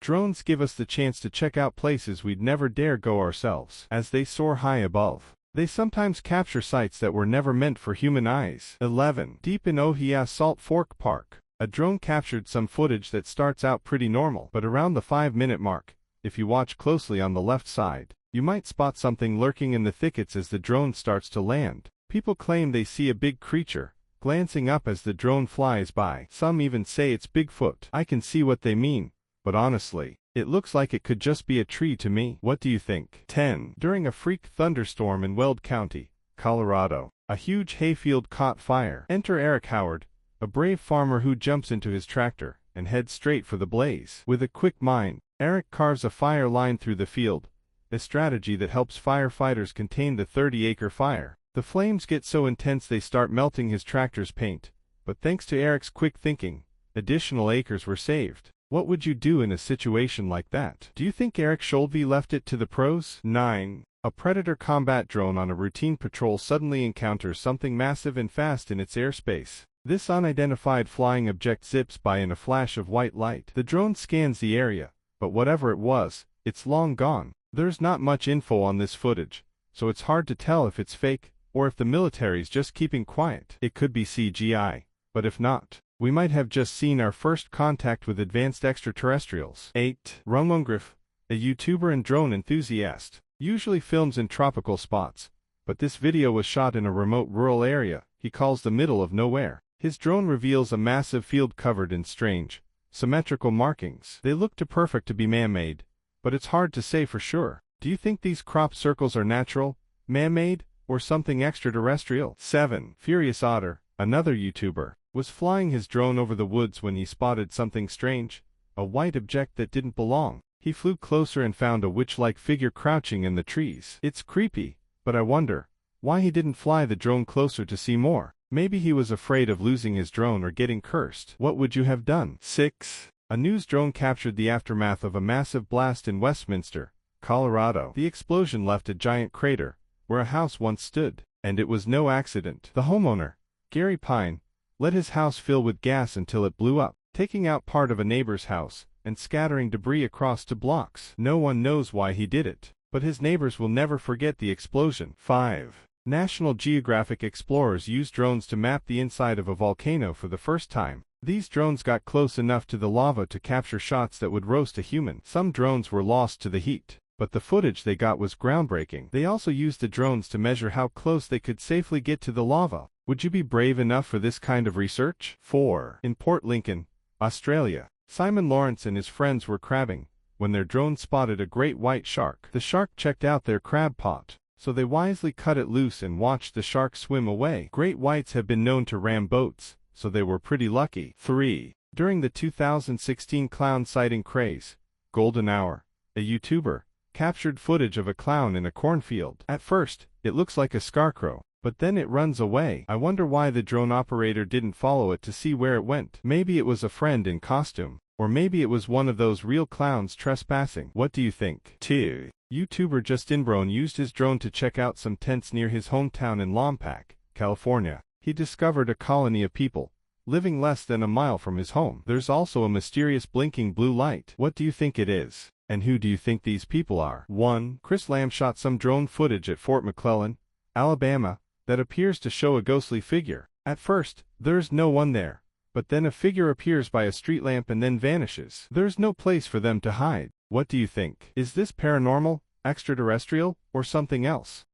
Drones give us the chance to check out places we'd never dare go ourselves. As they soar high above, they sometimes capture sights that were never meant for human eyes. 11. Deep in Ohia Salt Fork Park, a drone captured some footage that starts out pretty normal, but around the 5-minute mark, if you watch closely on the left side, you might spot something lurking in the thickets as the drone starts to land. People claim they see a big creature glancing up as the drone flies by. Some even say it's Bigfoot. I can see what they mean, but honestly, it looks like it could just be a tree to me. What do you think? 10. During a freak thunderstorm in Weld County, Colorado, a huge hayfield caught fire. Enter Eric Howard, a brave farmer who jumps into his tractor and heads straight for the blaze. With a quick mind, Eric carves a fire line through the field, a strategy that helps firefighters contain the 30-acre fire. The flames get so intense they start melting his tractor's paint, but thanks to Eric's quick thinking, additional acres were saved. What would you do in a situation like that? Do you think Eric Scholvey left it to the pros? 9. A Predator combat drone on a routine patrol suddenly encounters something massive and fast in its airspace. This unidentified flying object zips by in a flash of white light. The drone scans the area, but whatever it was, it's long gone. There's not much info on this footage, so it's hard to tell if it's fake, or if the military's just keeping quiet. It could be CGI, but if not, we might have just seen our first contact with advanced extraterrestrials. 8. Rumongriff, a YouTuber and drone enthusiast, usually films in tropical spots, but this video was shot in a remote rural area he calls the middle of nowhere. His drone reveals a massive field covered in strange, symmetrical markings. They look too perfect to be man-made, but it's hard to say for sure. Do you think these crop circles are natural, man-made, or something extraterrestrial? 7. Furious Otter, another YouTuber, was flying his drone over the woods when he spotted something strange, a white object that didn't belong. He flew closer and found a witch-like figure crouching in the trees. It's creepy, but I wonder why he didn't fly the drone closer to see more. Maybe he was afraid of losing his drone or getting cursed. What would you have done? 6. A news drone captured the aftermath of a massive blast in Westminster, Colorado. The explosion left a giant crater where a house once stood, and it was no accident. The homeowner, Gary Pine, let his house fill with gas until it blew up, taking out part of a neighbor's house and scattering debris across 2 blocks. No one knows why he did it, but his neighbors will never forget the explosion. 5. National Geographic explorers used drones to map the inside of a volcano for the first time. These drones got close enough to the lava to capture shots that would roast a human. Some drones were lost to the heat, but the footage they got was groundbreaking. They also used the drones to measure how close they could safely get to the lava. Would you be brave enough for this kind of research? 4. In Port Lincoln, Australia, Simon Lawrence and his friends were crabbing when their drone spotted a great white shark. The shark checked out their crab pot, so they wisely cut it loose and watched the shark swim away. Great whites have been known to ram boats, so they were pretty lucky. 3. During the 2016 clown sighting craze, Golden Hour, a YouTuber, captured footage of a clown in a cornfield. At first, it looks like a scarecrow, but then it runs away. I wonder why the drone operator didn't follow it to see where it went. Maybe it was a friend in costume, or maybe it was one of those real clowns trespassing. What do you think? 2. YouTuber Justin Brown used his drone to check out some tents near his hometown in Lompoc, California. He discovered a colony of people living less than a mile from his home. There's also a mysterious blinking blue light. What do you think it is? And who do you think these people are? 1. Chris Lamb shot some drone footage at Fort McClellan, Alabama, that appears to show a ghostly figure. At first, there's no one there, but then a figure appears by a street lamp and then vanishes. There's no place for them to hide. What do you think? Is this paranormal, extraterrestrial, or something else?